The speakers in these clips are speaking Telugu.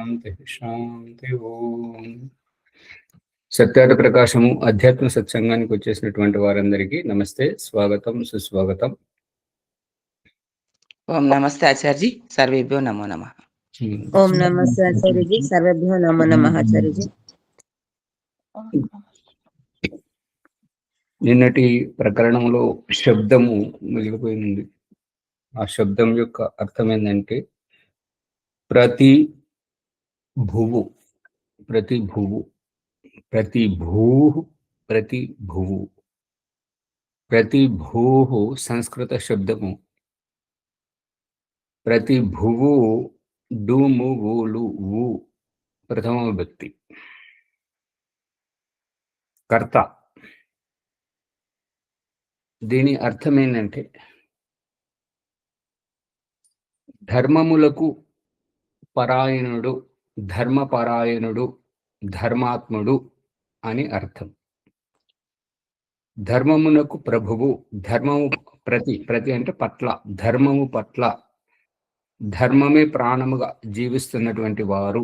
శాంతి శాంతి ఓం. సత్యార్థ ప్రకాశము అధ్యాత్మ సత్సంగానికి వచ్చేసినటువంటి వారందరికీ నమస్తే, స్వాగతం, సుస్వాగతం. ఓం నమస్తే ఆచార్యజీ, సర్వేభ్యో నమో నమః. ఓం నమస్తే ఆచార్యజీ, సర్వేభ్యో నమో నమః ఆచార్యజీ. నిన్నటి ప్రకరణంలో శబ్దము మిగిలిపోయింది. ఆ శబ్దం యొక్క అర్థం ఏంటంటే ప్రతి భువు, ప్రతి భువు, ప్రతి భూ, ప్రతి భువు. ప్రతి భూ సంస్కృత శబ్దము. ప్రతి భువు డూము ఊలు ఊ ప్రథమ విభక్తి, కర్త. దీని అర్థం ఏంటంటే ధర్మములకు పరాయణుడు, ధర్మపరాయణుడు, ధర్మాత్ముడు అని అర్థం. ధర్మమునకు ప్రభువు, ధర్మము ప్రతి, ప్రతి అంటే పట్ల, ధర్మము పట్ల, ధర్మమే ప్రాణముగా జీవిస్తున్నటువంటి వారు,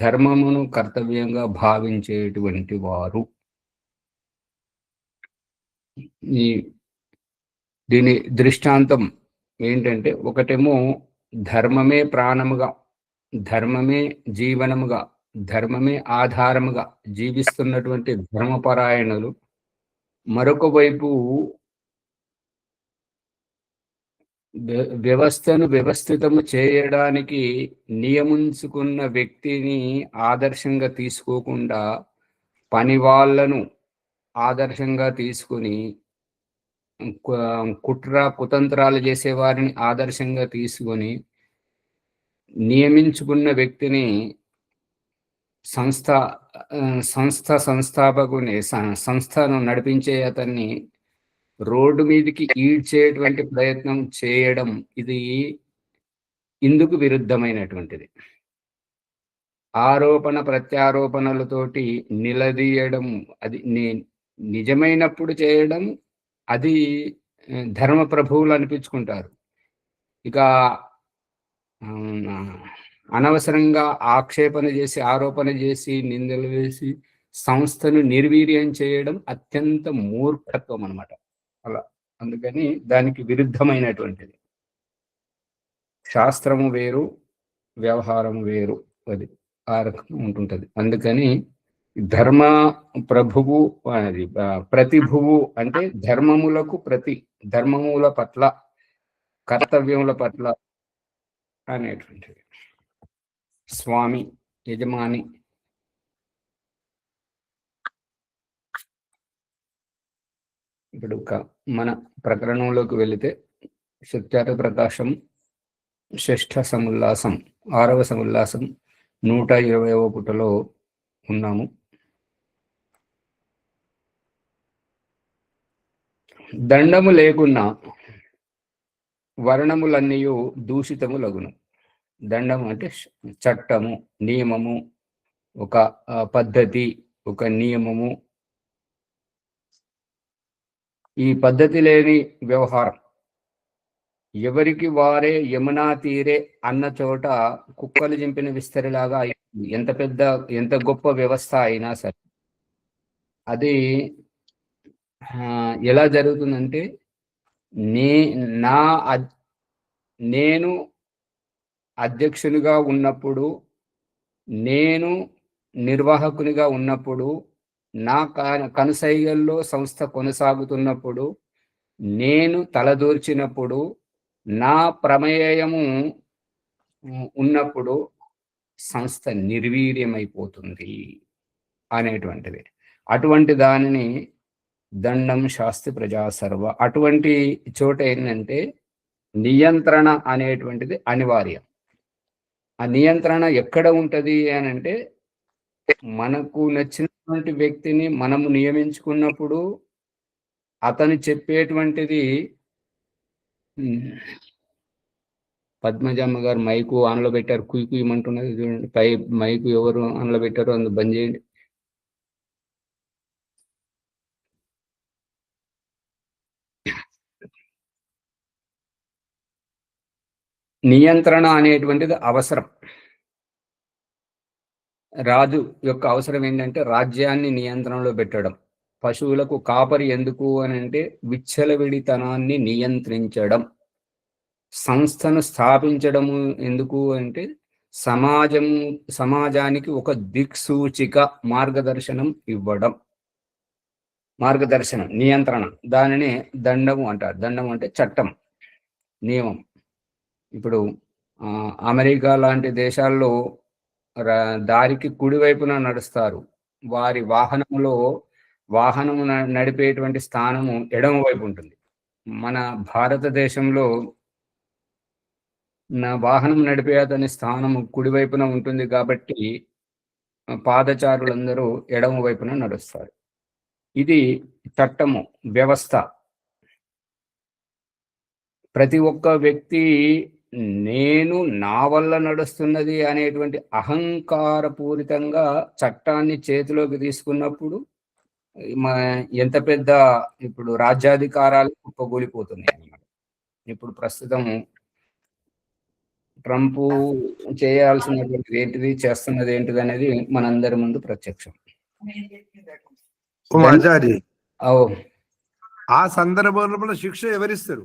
ధర్మమును కర్తవ్యంగా భావించేటువంటి వారు. దీని దృష్టాంతం ఏంటంటే, ఒకటేమో ధర్మమే ప్రాణముగా, ధర్మమే జీవనముగా, ధర్మమే ఆధారముగా జీవిస్తున్నటువంటి ధర్మపరాయణులు, మరొక వైపు వ్యవస్థను వ్యవస్థితము చేయడానికి నియమించుకున్న వ్యక్తిని ఆదర్శంగా తీసుకోకుండా పని వాళ్ళను ఆదర్శంగా తీసుకుని కుట్ర కుతంత్రాలు చేసే వారిని ఆదర్శంగా తీసుకొని నియమించుకున్న వ్యక్తిని సంస్థాపకుని సంస్థను నడిపించే అతన్ని రోడ్డు మీదకి ఈడ్చేటువంటి ప్రయత్నం చేయడం, ఇది ఇందుకు విరుద్ధమైనటువంటిది. ఆరోపణ ప్రత్యారోపణలతోటి నిలదీయడం, అది నిజమైనప్పుడు చేయడం, అది ధర్మ ప్రభువులు అనిపించుకుంటారు. ఇక అనవసరంగా ఆక్షేపణ చేసి, ఆరోపణ చేసి, నిందలు వేసి సంస్థను నిర్వీర్యం చేయడం అత్యంత మూర్ఖత్వం అన్నమాట. అలా, అందుకని దానికి విరుద్ధమైనటువంటిది. శాస్త్రము వేరు, వ్యవహారము వేరు, అది ఆ రకంగా ఉంటుంటది. అందుకని ధర్మ ప్రభువు అనేది ప్రతిభువు అంటే ధర్మములకు ప్రతి, ధర్మముల పట్ల, కర్తవ్యముల పట్ల అనేటువంటిది. స్వామి, యజమాని. ఇప్పుడు మన ప్రకరణంలోకి వెళితే సత్యార్థ ప్రకాశం షష్ఠ సముల్లాసం, 6వ సముల్లాసం 120వ పుటలో ఉన్నాము. దండము లేకున్నా వర్ణములన్నీ దూషితములగును. దండము అంటే చట్టము, నియమము, ఒక పద్ధతి, ఒక నియమము. ఈ పద్ధతి లేని వ్యవహారం, ఎవరికి వారే యమునా తీరే అన్న చోట కుక్కలు చింపిన విస్తరిలాగా ఎంత పెద్ద, ఎంత గొప్ప వ్యవస్థ అయినా సరే అది ఎలా జరుగుతుందంటే, నేను అధ్యక్షునిగా ఉన్నప్పుడు, నేను నిర్వాహకునిగా ఉన్నప్పుడు, నా కనుసైగల్లో సంస్థ కొనసాగుతున్నప్పుడు, నేను తలదూర్చినప్పుడు, నా ప్రమేయము ఉన్నప్పుడు సంస్థ నిర్వీర్యమైపోతుంది అనేటువంటిది. అటువంటి దానిని దండం శాస్తి ప్రజా సర్వ. అటువంటి చోట ఏంటంటే నియంత్రణ అనేటువంటిది అనివార్యం. ఆ నియంత్రణ ఎక్కడ ఉంటుంది అని అంటే, మనకు నచ్చినటువంటి వ్యక్తిని మనము నియమించుకున్నప్పుడు అతను చెప్పేటువంటిది. పద్మజమ్మ గారు మైకు ఆన్లో పెట్టారు, కుయ్యి కుయ్యమంటున్నది చూడండి. పై మైకు ఎవరు ఆన్లో పెట్టారో అందు బంద్ చేయండి. నియంత్రణ అనేటువంటిది అవసరం. రాజు యొక్క అవసరం ఏంటంటే రాజ్యాన్ని నియంత్రణలో పెట్టడం. పశువులకు కాపరి ఎందుకు అని అంటే విచ్చలవిడితనాన్ని నియంత్రించడం. సంస్థను స్థాపించడము ఎందుకు అంటే సమాజానికి ఒక దిక్సూచిక మార్గదర్శనం ఇవ్వడం. మార్గదర్శనం, నియంత్రణ, దానిని దండము అంటారు. దండం అంటే చట్టం, నియమం. ఇప్పుడు అమెరికా లాంటి దేశాల్లో దారికి కుడివైపున నడుస్తారు. వారి వాహనము నడిపేటువంటి స్థానము ఎడమ వైపు ఉంటుంది. మన భారతదేశంలో వాహనం నడిపే అతని స్థానము కుడివైపున ఉంటుంది కాబట్టి పాదచారులందరూ ఎడమ వైపున నడుస్తారు. ఇది చట్టము, వ్యవస్థ. ప్రతి ఒక్క వ్యక్తి నేను నా వల్ల నడుస్తున్నది అనేటువంటి అహంకారపూరితంగా చట్టాన్ని చేతిలోకి తీసుకున్నప్పుడు ఎంత పెద్ద ఇప్పుడు రాజ్యాధికారాలు కుప్పగూలిపోతున్నాయి అన్నమాట. ఇప్పుడు ప్రస్తుతం ట్రంప్ చేయాల్సినటువంటిది ఏంటిది, చేస్తున్నది ఏంటిది అనేది మనందరి ముందు ప్రత్యక్షం. ఆ సందర్భంలో శిక్ష ఎవరిస్తారు?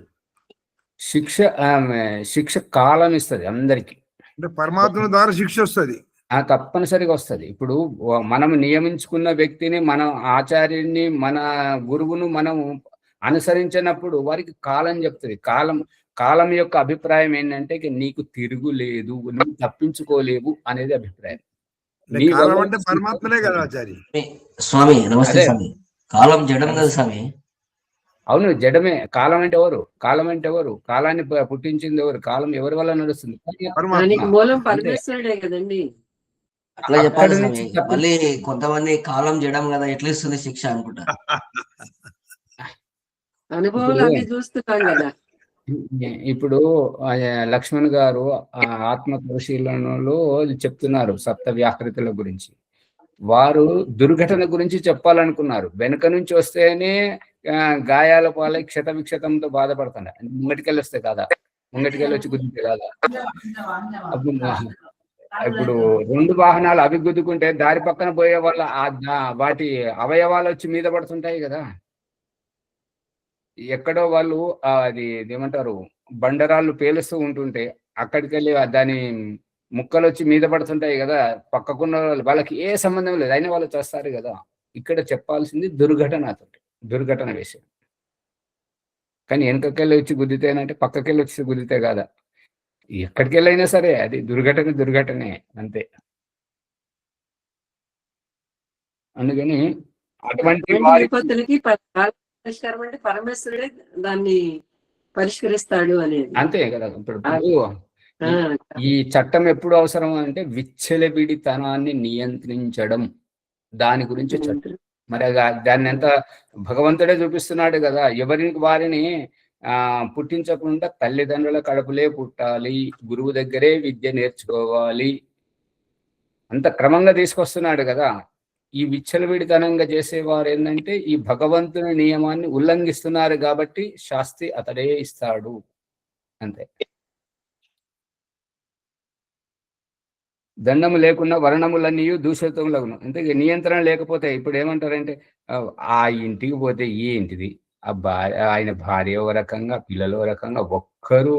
శిక్ష కాలం ఇస్తుంది అందరికి. అంటే పరమాత్మ ద్వారా శిక్ష వస్తుంది, తప్పనిసరిగా వస్తుంది. ఇప్పుడు మనం నియమించుకున్న వ్యక్తిని, మన ఆచార్యుని, మన గురువును మనం అనుసరించినప్పుడు వారికి కాలం చెప్తుంది. కాలం యొక్క అభిప్రాయం ఏంటంటే నీకు తిరుగులేదు, నువ్వు తప్పించుకోలేవు అనేది అభిప్రాయం. పరమాత్మనే కదా ఆచార్య. స్వామి నమస్తే స్వామి. కాలం జడం కదా స్వామి. అవును, జడమే. కాలం అంటే ఎవరు? కాలాన్ని పుట్టించింది ఎవరు? కాలం ఎవరి వల్ల నడుస్తుంది? అట్లా చెప్పాలి స్వామి. మళ్ళీ కొంతమంది కాలం జడం కదా ఎట్లా ఇస్తుంది శిక్ష అనుకుంటా. అనుభవాలు చూస్తున్నాం కదా. ఇప్పుడు లక్ష్మణ్ గారు ఆత్మ పరిశీలనలో చెప్తున్నారు సప్త వ్యాకృతుల గురించి. వారు దుర్ఘటన గురించి చెప్పాలనుకున్నారు. వెనుక నుంచి వస్తేనే గాయాల పాలై క్షత విక్షతంతో బాధపడుతున్నారు. ముంగటికెళ్ళి వస్తే కాదా, ముంగటికెళ్ళి వచ్చి గుద్దితే కాదా. ఇప్పుడు 2 వాహనాలు అవి గుద్దుకుంటే దారి పక్కన పోయే వాళ్ళ వాటి అవయవాలు వచ్చి మీద పడుతుంటాయి కదా. ఎక్కడో వాళ్ళు అది ఏమంటారు, బండరాళ్ళు పేలుస్తూ ఉంటుంటే అక్కడికి వెళ్ళి దాని ముక్కలు వచ్చి మీద పడుతుంటాయి కదా. పక్కకున్న వాళ్ళకి ఏ సంబంధం లేదు, అయినా వాళ్ళు చేస్తారు కదా. ఇక్కడ చెప్పాల్సింది దుర్ఘటన విషయం. కానీ వెనకకెళ్ళి వచ్చి గుద్దితేనంటే పక్కకెళ్ళి వచ్చి గుద్దితే కాదా. ఎక్కడికి వెళ్ళైనా సరే అది దుర్ఘటనే అంతే. అందుకని అటువంటి పరిష్కారం అంటే పరమేశ్వరుడే దాన్ని పరిష్కరిస్తాడు అనేది అంతే కదా. ఇప్పుడు ఈ చట్టం ఎప్పుడు అవసరం అంటే విచ్చలవిడితనాన్ని నియంత్రించడం, దాని గురించి చట్టం. మరి దాన్ని ఎంత భగవంతుడే చూపిస్తున్నాడు కదా. ఎవరికి వారిని పుట్టించకుండా తల్లిదండ్రుల కడుపులే పుట్టాలి, గురువు దగ్గరే విద్య నేర్చుకోవాలి, అంత క్రమంగా తీసుకొస్తున్నాడు కదా. ఈ విచ్చలవిడితనంగా చేసేవారు ఏంటంటే ఈ భగవంతుని నియమాన్ని ఉల్లంఘిస్తున్నారు కాబట్టి శాస్తి అతడే ఇస్తాడు అంతే. దండము లేకుండా వర్ణములన్నీ దూషితములగును. అంటే నియంత్రణ లేకపోతే ఇప్పుడు ఏమంటారంటే ఆ ఇంటికి పోతే ఏంటిది, ఆయన భార్య ఓ రకంగా, పిల్లలు ఓ రకంగా, ఒక్కరూ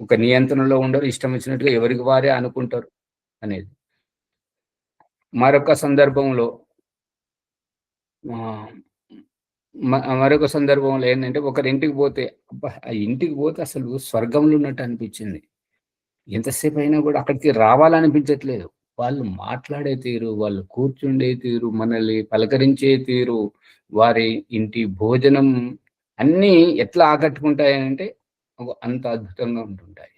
ఒక నియంత్రణలో ఉండరు, ఇష్టం వచ్చినట్టుగా ఎవరికి వారే అనుకుంటారు అనేది. మరొక సందర్భంలో ఏంటంటే ఒకరి ఇంటికి పోతే ఆ ఇంటికి పోతే అసలు స్వర్గంలో ఉన్నట్టు అనిపించింది. ఎంతసేపు అయినా కూడా అక్కడికి రావాలనిపించట్లేదు. వాళ్ళు మాట్లాడే తీరు, వాళ్ళు కూర్చుండే తీరు, మనల్ని పలకరించే తీరు, వారి ఇంటి భోజనం అన్నీ ఎట్లా ఆకట్టుకుంటాయంటే అంత అద్భుతంగా ఉంటుంటాయి.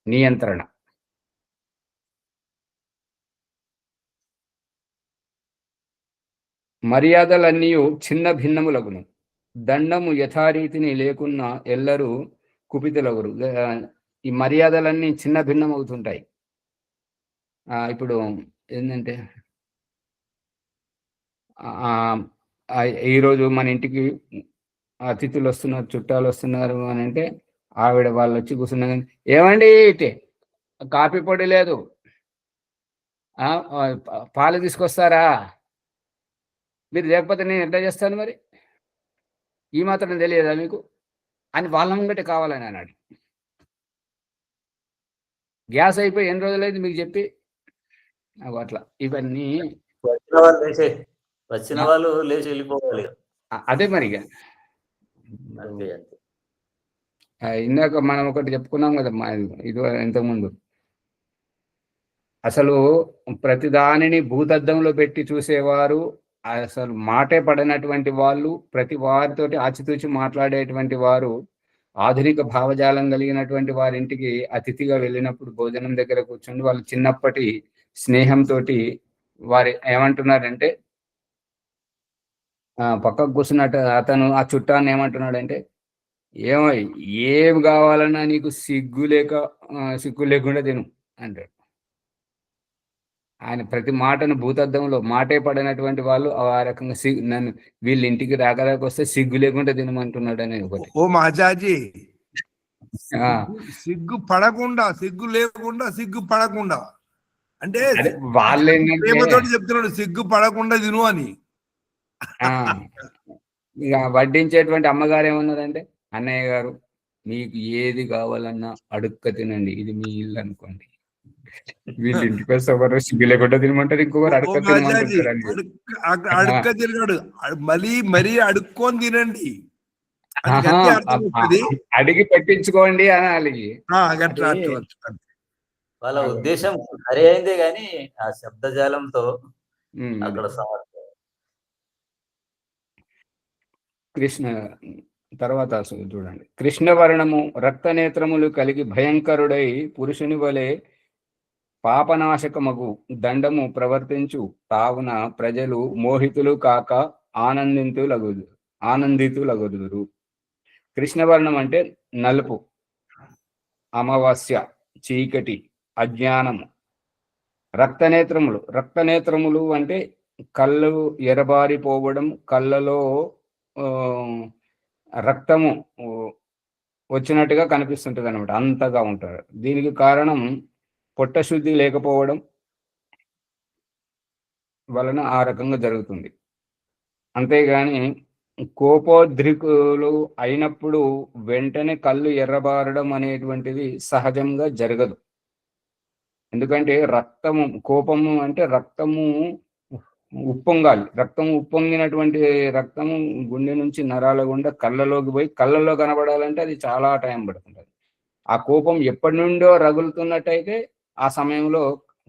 నియంత్రణ. మర్యాదలన్నీ చిన్న భిన్నములగును, దండము యథారీతిని లేకున్నా ఎల్లరూ కుపితులగురు. ఈ మర్యాదలన్నీ చిన్న భిన్నం అవుతుంటాయి. ఇప్పుడు ఏంటంటే ఈరోజు మన ఇంటికి అతిథులు వస్తున్నారు, చుట్టాలు వస్తున్నారు అని అంటే ఆవిడ వాళ్ళు వచ్చి కూర్చున్నా కానీ ఏమండి ఇటే కాఫీ పొడి లేదు, పాలు తీసుకొస్తారా, మీరు లేకపోతే నేను ఎట్లా చేస్తాను మరి, ఈ మాత్రం తెలియదా మీకు అని వాళ్ళ ముంగటే కావాలని అన్నాడు. గ్యాస్ అయిపోయి ఎన్ని రోజులైంది మీకు చెప్పి. అట్లా ఇవన్నీ వచ్చిన వాళ్ళు లేచి వెళ్ళిపోవాలి. అదే మరి ఇక ఇందాక మనం ఒకటి చెప్పుకున్నాం కదా ఇది ఇంతకుముందు, అసలు ప్రతి దానిని భూతద్దంలో పెట్టి చూసేవారు, అసలు మాటే పడినటువంటి వాళ్ళు, ప్రతి వారితోటి ఆచితూచి మాట్లాడేటువంటి వారు, ఆధునిక భావజాలం కలిగినటువంటి వారింటికి అతిథిగా వెళ్ళినప్పుడు భోజనం దగ్గర కూర్చొని వాళ్ళు చిన్నప్పటి స్నేహంతో వారు ఏమంటున్నారంటే, పక్కకు కూర్చున్నట్టు అతను ఆ చుట్టాన్ని ఏమంటున్నాడంటే, ఏం కావాలన్నా నీకు సిగ్గు లేకుండా తిను అంటాడు. ఆయన ప్రతి మాటను భూతద్దంలో మాటే పడినటువంటి వాళ్ళు ఆ రకంగా నన్ను వీళ్ళ ఇంటికి రాకరాకొస్తే సిగ్గు లేకుండా తినమంటున్నాడు అనేది ఒకటి. ఓ మాచాజీ, సిగ్గు పడకుండా, సిగ్గు లేకుండా, సిగ్గు పడకుండా అంటే వాళ్ళు ప్రేమతోటి చెప్తున్నాడు సిగ్గు పడకుండా తిను అని. ఇక వడ్డించేటువంటి అమ్మగారు ఏమన్నారంటే, అన్నయ్య గారు మీకు ఏది కావాలన్నా అడుక్క తినండి, ఇది మీ ఇల్లు అనుకోండి. వీళ్ళు ఇంటికి వస్తే ఒకరు సిగ్గు లేకుండా తినమంటారు, ఇంకొకరు అడుక్క తినమంటారు. అడుక్క తినడు, మరీ అడుక్కొని తినండి, అడిగి పెట్టించుకోండి అనాలి. వాళ్ళ ఉద్దేశం సరి అయిందే గాని ఆ శబ్దజాలంతో అక్కడ కృష్ణ తర్వాత చూడండి, కృష్ణవర్ణము రక్తనేత్రములు కలిగి భయంకరుడై పురుషుని వలె పాపనాశకమగు దండము ప్రవర్తించు తావున ప్రజలు మోహితులు కాక ఆనందితులగుదురు. కృష్ణవర్ణం అంటే నలుపు, అమావాస్య, చీకటి, అజ్ఞానము. రక్తనేత్రములు అంటే కళ్ళు ఎరబారిపోవడం, కళ్ళలో రక్తము వచ్చినట్టుగా కనిపిస్తుంటుంది అనమాట, అంతగా ఉంటారు. దీనికి కారణం పొట్టశుద్ధి లేకపోవడం వలన ఆ రకంగా జరుగుతుంది. అంతేగాని కోపోద్రికులు అయినప్పుడు వెంటనే కళ్ళు ఎర్రబారడం అనేటువంటిది సహజంగా జరగదు. ఎందుకంటే కోపము అంటే రక్తము ఉప్పొంగాలి. రక్తం ఉప్పొంగినటువంటి రక్తము గుండె నుంచి నరాల గుండా కళ్ళలోకి పోయి కళ్ళల్లో కనబడాలంటే అది చాలా టైం పడుతుంటది. ఆ కోపం ఎప్పటి నుండో రగులుతున్నట్టయితే ఆ సమయంలో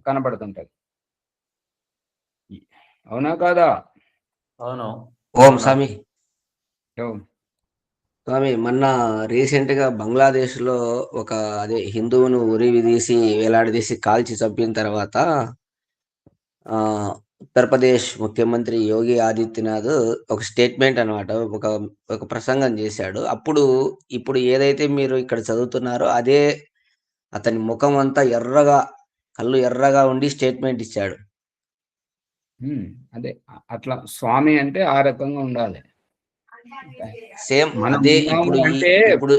కనబడుతుంటది. అవునా కాదా? అవును. ఓం స్వామి. స్వామి, మొన్న రీసెంట్ గా బంగ్లాదేశ్ లో ఒక హిందువును ఉరివిదీసి వేలాడదీసి కాల్చి చంపిన తర్వాత ఉత్తరప్రదేశ్ ముఖ్యమంత్రి యోగి ఆదిత్యనాథ్ ఒక స్టేట్మెంట్ అనమాట, ఒక ప్రసంగం చేశాడు. ఇప్పుడు ఏదైతే మీరు ఇక్కడ చదువుతున్నారో అదే అతని ముఖం అంతా కళ్ళు ఎర్రగా ఉండి స్టేట్మెంట్ ఇచ్చాడు. అదే అట్లా స్వామి అంటే ఆ రకంగా ఉండాలి. సేమ్ అదే ఇప్పుడు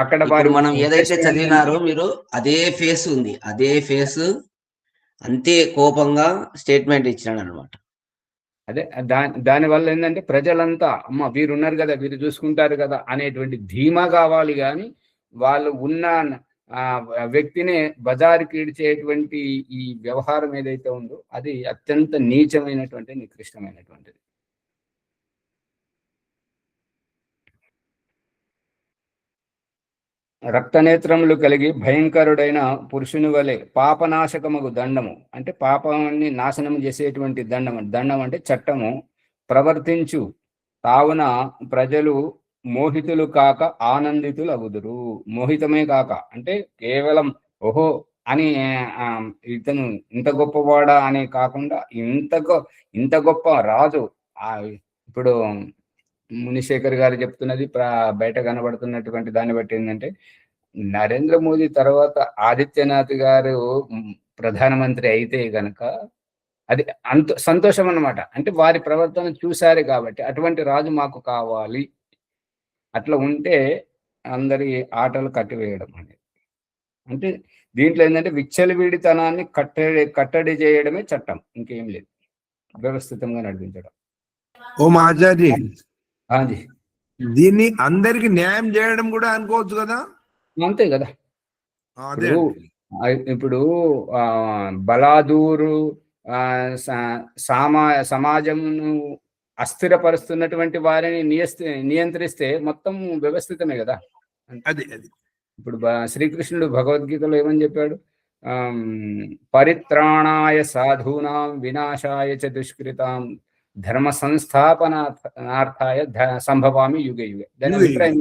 అక్కడ మనం ఏదైతే చదివినారో మీరు అదే ఫేస్ ఉంది, అదే ఫేస్ అంతే కోపంగా స్టేట్మెంట్ ఇచ్చినాడు అనమాట. అదే దాని వల్ల ఏంటంటే ప్రజలంతా అమ్మ వీరు ఉన్నారు కదా, వీరు చూసుకుంటారు కదా అనేటువంటి ధీమా కావాలి. కానీ వాళ్ళు ఉన్న వ్యక్తిని బజారుకి ఈడ్చేటువంటి ఈ వ్యవహారం ఏదైతే ఉందో అది అత్యంత నీచమైనటువంటి, నికృష్టమైనటువంటిది. రక్తనేత్రములు కలిగి భయంకరుడైన పురుషుని వలె పాపనాశకమగు దండము అంటే పాపాన్ని నాశనం చేసేటువంటి దండం అంటే చట్టము ప్రవర్తించు తావున ప్రజలు మోహితులు కాక ఆనందితులు అగుదురు. మోహితమే కాక అంటే కేవలం ఓహో అని ఇతను ఇంత గొప్పవాడా అని కాకుండా ఇంత గొప్ప రాజు. ఇప్పుడు మునిశేఖర్ గారు చెప్తున్నది బయట కనబడుతున్నటువంటి దాన్ని బట్టి ఏంటంటే, నరేంద్ర మోదీ తర్వాత ఆదిత్యనాథ్ గారు ప్రధానమంత్రి అయితే గనక అది అంత సంతోషం అన్నమాట. అంటే వారి ప్రవర్తన చూశారు కాబట్టి అటువంటి రాజు మాకు కావాలి, అట్లా ఉంటే అందరి ఆటలు కట్టివేయడం అనేది. అంటే దీంట్లో ఏంటంటే విచ్చలవిడితనాన్ని కట్టడి చేయడమే చట్టం, ఇంకేం లేదు. వ్యవస్థితంగా నడిపించడం. ఓ ఆచార్య, అది దీన్ని అందరికి న్యాయం చేయడం కూడా అనుకోవచ్చు కదా. అంతే కదా. అదే ఇప్పుడు బలాదూరు సమాజమును అస్థిరపరుస్తున్నటువంటి వారిని నియంత్రిస్తే మొత్తం వ్యవస్థితమే కదా. అది ఇప్పుడు శ్రీకృష్ణుడు భగవద్గీతలో ఏమని చెప్పాడు? పరిత్రాణాయ సాధూనాం వినాశాయ చ దుష్కృతాం ధర్మ సంస్థాపనార్థాయ సంభవామి యుగే యుగే. దాని అభిప్రాయం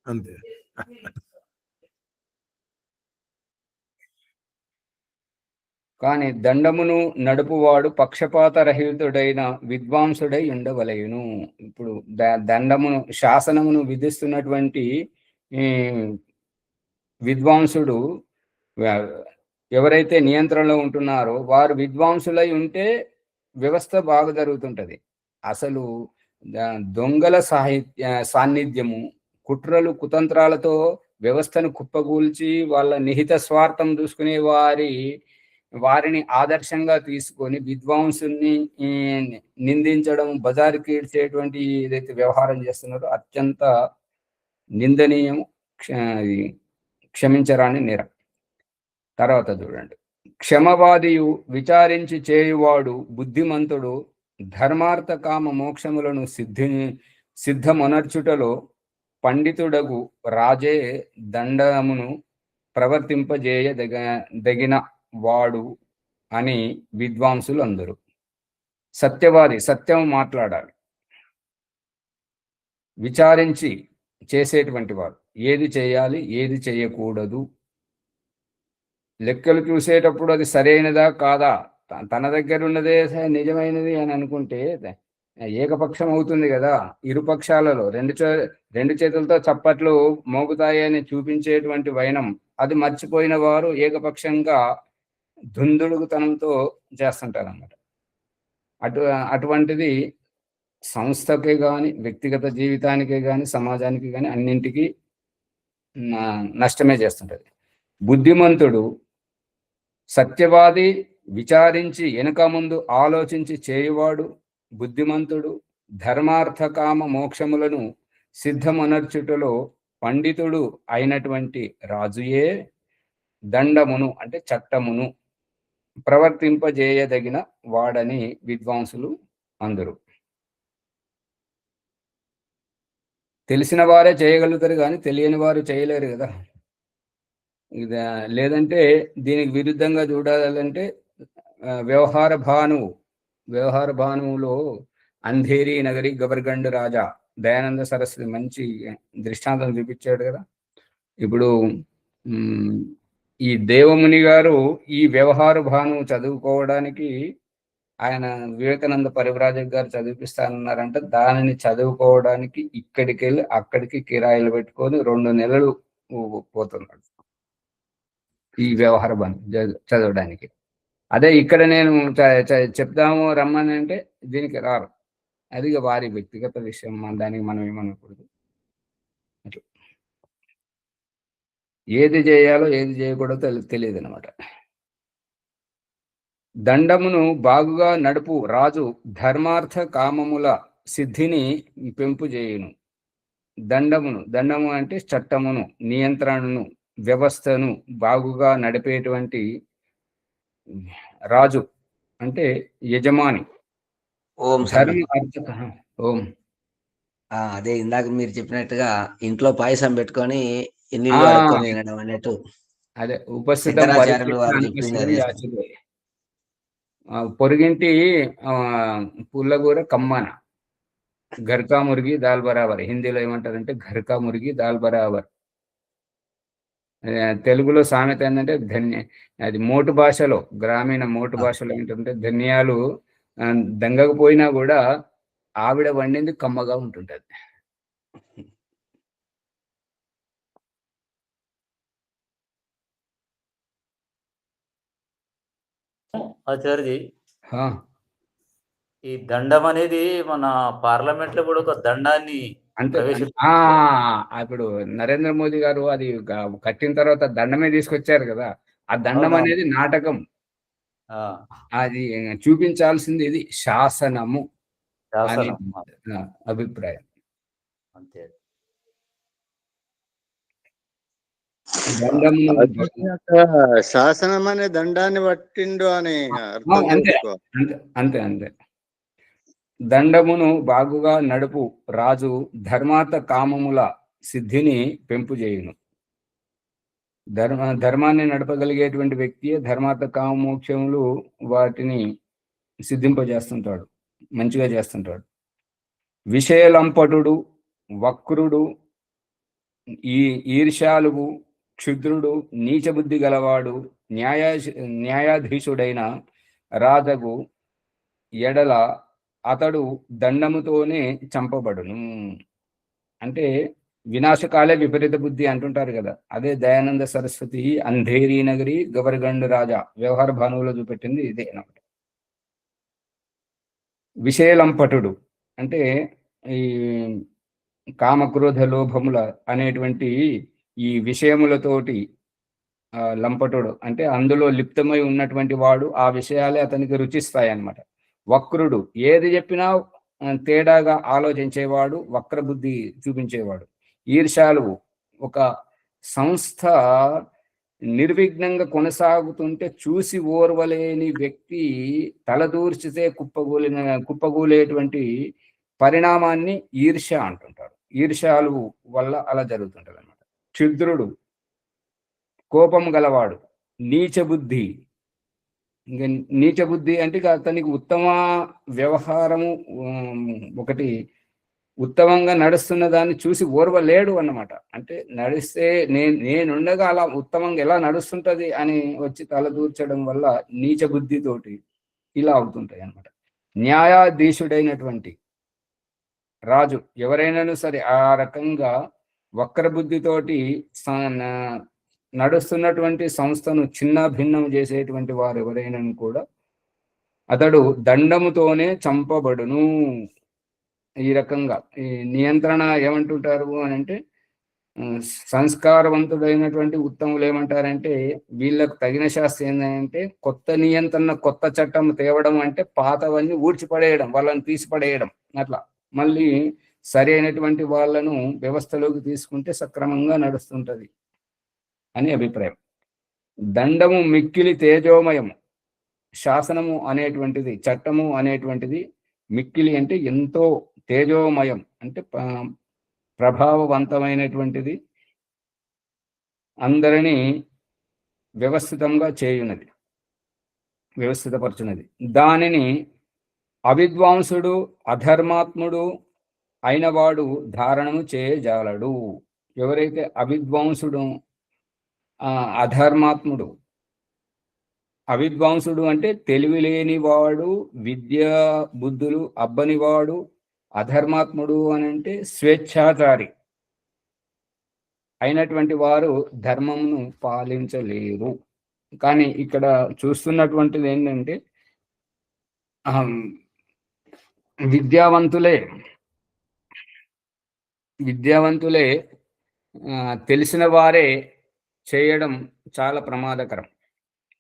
అంతే. కానీ దండమును నడుపువాడు పక్షపాతరహితుడైన విద్వాంసుడై ఉండవలయును. ఇప్పుడు దండమును శాసనమును విధిస్తున్నటువంటి విద్వాంసుడు ఎవరైతే నియంత్రణలో ఉంటున్నారో వారు విద్వాంసులై ఉంటే వ్యవస్థ బాగా జరుగుతుంటది. అసలు దొంగల సాన్నిధ్యము, కుట్రలు కుతంత్రాలతో వ్యవస్థను కుప్పగూల్చి వాళ్ళ నిహిత స్వార్థం చూసుకునే వారిని ఆదర్శంగా తీసుకొని విద్వాంసుల్ని నిందించడం, బజారుకి ఈడ్చేటువంటి ఏదైతే వ్యవహారం చేస్తున్నారో అత్యంత నిందనీయం, క్షమించరాని నేరం. తర్వాత చూడండి, క్షమవాదియు విచారించి చేయువాడు బుద్ధిమంతుడు ధర్మార్థ కామ మోక్షములను సిద్ధమొనర్చుటలో పండితుడగు రాజే దండమును ప్రవర్తింపజేయదగిన వాడు అని విద్వాంసులు అందరూ. సత్యవాది సత్యం మాట్లాడాలి, విచారించి చేసేటువంటి వాడు ఏది చేయాలి ఏది చేయకూడదు, లెక్కలు చూసేటప్పుడు అది సరైనదా కాదా, తన దగ్గర ఉన్నదే నిజమైనది అని అనుకుంటే ఏకపక్షం అవుతుంది కదా. ఇరుపక్షాలలో రెండు చేతులతో చప్పట్లు మోగుతాయి అని చూపించేటువంటి వైనం అది మర్చిపోయిన వారు ఏకపక్షంగా దుందుడుగుతనంతో చేస్తుంటారు అన్నమాట. అటువంటిది సంస్థకే కానీ వ్యక్తిగత జీవితానికే కానీ సమాజానికి కానీ అన్నింటికీ నష్టమే చేస్తుంటది. బుద్ధిమంతుడు సత్యవాది విచారించి వెనుక ముందు ఆలోచించి చేయువాడు బుద్ధిమంతుడు ధర్మార్థ కామ మోక్షములను సిద్ధమనర్చుటలో పండితుడు అయినటువంటి రాజుయే దండమును అంటే చట్టమును ప్రవర్తింపజేయదగిన వాడని విద్వాంసులు అందరూ. తెలిసిన వారే చేయగలుగుతారు కానీ తెలియని వారు చేయలేరు కదా. లేదంటే దీనికి విరుద్ధంగా చూడాలంటే వ్యవహార భానువులో అంధేరి నగరి గబర్గండ్ రాజా దయానంద సరస్వతి మంచి దృష్టాంతం చూపించాడు కదా. ఇప్పుడు ఈ దేవముని గారు ఈ వ్యవహార భానువు చదువుకోవడానికి ఆయన వివేకానంద పరివ్రాజక్ గారు చదివిపిస్తానన్నారంట. దానిని చదువుకోవడానికి ఇక్కడికి వెళ్ళి అక్కడికి కిరాయిలు పెట్టుకొని 2 నెలలు పోతున్నాడు ఈ వ్యవహార భాను చదవడానికి. అదే ఇక్కడ నేను చెప్దాము రమ్మని అంటే దీనికి రారు. అది వారి వ్యక్తిగత విషయం, దానికి మనం ఏమనకూడదు. ఏది చేయాలో ఏది చేయకూడదో తెలియదు అనమాట. దండమును బాగుగా నడుపు రాజు ధర్మార్థ కామముల సిద్ధిని పెంపు చేయును. దండము అంటే చట్టమును, నియంత్రణను, వ్యవస్థను బాగుగా నడిపేటువంటి రాజు అంటే యజమాని. ఓం ధర్మ అర్థ ఓం. అదే ఇందాక మీరు చెప్పినట్టుగా ఇంట్లో పాయసం పెట్టుకొని నీళ్ళు కడుక్కొని తినడం అన్నట్టు. అదే ఉపస్థితం పొరుగింటి పుల్లగూర కమ్మన, ఘర్కా మురిగి దాల్ బరాబర్. హిందీలో ఏమంటారంటే ఘర్కా మురిగి దాల్ బరాబర్. తెలుగులో సామెత ఏంటంటే అది మోటు భాషలో, గ్రామీణ మోటు భాషలో ఏంటంటే ధన్యాలు దంగకపోయినా కూడా ఆవిడ వండింది కమ్మగా ఉంటుంటది. ఆచార్యజీ, हाँ ఈ దండం అనేది మన పార్లమెంట్ లో కూడా ఒక దండాన్ని అంతే ప్రవేశ ఇప్పుడు నరేంద్ర మోదీ గారు అది కట్టిన తర్వాత దండమే తీసుకొచ్చారు కదా, ఆ దండం అవునవును. అనేది నాటకం. ఆ, అది చూపించాల్సింది ఇది శాసనము అని శాసనం. నా అభిప్రాయం. అంతే. దండమును శాసనం అనే దండాన్ని పట్టిండు అని అర్థం అంతే చేసుకోవాలి. అంతే అంతే అంతే. దండమును బాగుగా నడుపు రాజు ధర్మార్థ కామముల సిద్ధిని పెంపుజేయును. ధర్మాన్ని నడపగలిగేటువంటి వ్యక్తియే ధర్మార్థ కామోక్షములు వాటిని సిద్ధింపజేస్తుంటాడు, మంచిగా చేస్తుంటాడు. విషయలంపటుడు, వక్రుడు, ఈర్ష్యాలువు, క్షుద్రుడు, నీచబుద్ధి గలవాడు, న్యాయాధీశుడైన రాజగు ఎడల అతడు దండముతోనే చంపబడును. అంటే వినాశకాలే విపరీత బుద్ధి అంటుంటారు కదా, అదే దయానంద సరస్వతి అంధేరీ నగరి గవర్గండ్ రాజా వ్యవహార భానువులో చూపెట్టింది ఇదే అన్నమాట. విషయలంపటుడు అంటే ఈ కామక్రోధ లోభముల అనేటువంటి ఈ విషయములతోటి లంపటుడు అంటే అందులో లిప్తమై ఉన్నటువంటి వాడు, ఆ విషయాలే అతనికి రుచిస్తాయి అన్నమాట. వక్రుడు ఏది చెప్పినా తేడాగా ఆలోచించేవాడు, వక్ర బుద్ధి చూపించేవాడు. ఈర్ష్యాలు ఒక సంస్థ నిర్విఘ్నంగా కొనసాగుతుంటే చూసి ఓర్వలేని వ్యక్తి తలదూర్చితే కుప్పగూలేటువంటి పరిణామాన్ని ఈర్ష్య అంటుంటారు. ఈర్ష్యాలు వల్ల అలా జరుగుతుంటది అనమాట. క్షుద్రుడు కోపం గలవాడు, నీచ బుద్ధి. ఇంకా నీచ బుద్ధి అంటే అతనికి ఉత్తమ వ్యవహారము ఒకటి ఉత్తమంగా నడుస్తున్న దాన్ని చూసి ఓర్వలేడు అన్నమాట. అంటే నడిస్తే నేనుండగా అలా ఉత్తమంగా ఎలా నడుస్తుంటది అని వచ్చి తలదూర్చడం వల్ల నీచ బుద్ధితోటి ఇలా అవుతుంటాయి అన్నమాట. న్యాయాధీశుడైనటువంటి రాజు ఎవరైనాను సరే ఆ రకంగా వక్ర బుద్ధితోటి నడుస్తున్నటువంటి సంస్థను చిన్న భిన్నం చేసేటువంటి వారు ఎవరైనా కూడా అతడు దండముతోనే చంపబడును. ఈ రకంగా ఈ నియంత్రణ ఏమంటుంటారు అని అంటే, సంస్కారవంతుడైనటువంటి ఉత్తములు ఏమంటారంటే, వీళ్ళకు తగిన శాస్త్రం ఏంటంటే కొత్త నియంత్రణ, కొత్త చట్టం తేవడం అంటే పాతవన్నీ ఊడ్చిపడేయడం, వాళ్ళని తీసిపడేయడం. అట్లా మళ్ళీ సరి అయినటువంటి వాళ్ళను వ్యవస్థలోకి తీసుకుంటే సక్రమంగా నడుస్తుంటది అని అభిప్రాయం. దండము మిక్కిలి తేజోమయం. శాసనము అనేటువంటిది, చట్టము అనేటువంటిది మిక్కిలి అంటే ఎంతో తేజోమయం అంటే ప్రభావవంతమైనటువంటిది, అందరినీ వ్యవస్థితంగా చేయున్నది, వ్యవస్థితపరచున్నది. దానిని అవిద్వాంసుడు అధర్మాత్ముడు అయినవాడు ధారణము చేయజాలడు. ఎవరైతే అవిద్వాంసుడు అధర్మాత్ముడు, అవిద్వాంసుడు అంటే తెలివి లేనివాడు, విద్యా బుద్ధులు అబ్బనివాడు. అధర్మాత్ముడు అని అంటే స్వేచ్ఛాచారి అయినటువంటి వారు ధర్మమును పాలించలేరు. కానీ ఇక్కడ చూస్తున్నటువంటిది ఏంటంటే విద్యావంతులే తెలిసిన వారే చేయడం చాలా ప్రమాదకరం.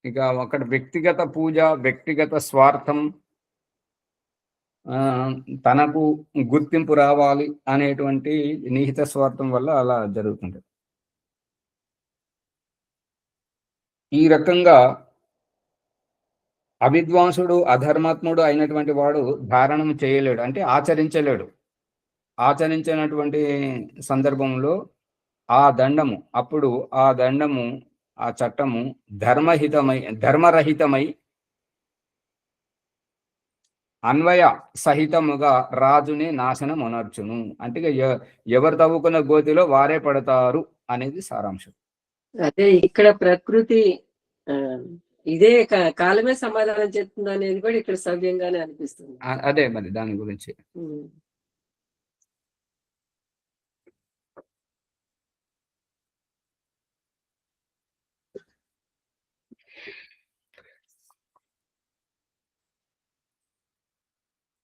ఇక అక్కడ వ్యక్తిగత పూజ, వ్యక్తిగత స్వార్థం, తనకు గుర్తింపు రావాలి అనేటువంటి నిహిత స్వార్థం వల్ల అలా జరుగుతుంది. ఈ రకంగా అవిద్వాంసుడు అధర్మాత్ముడు అయినటువంటి వాడు ధారణం చేయలేడు, అంటే ఆచరించలేడు. ఆచరించినటువంటి సందర్భంలో ఆ దండము, అప్పుడు ఆ దండము, ఆ చట్టము ధర్మరహితమై అన్వయ సహితముగా రాజుని నాశనం అనర్చును. అంటే ఎవరు తవ్వుకున్న గోతిలో వారే పడతారు అనేది సారాంశం. అదే ఇక్కడ ప్రకృతి ఇదే కాలమే సమాధానం చెప్తుంది అనేది కూడా ఇక్కడ సవ్యంగానే అనిపిస్తుంది. అదే మరి దాని గురించి.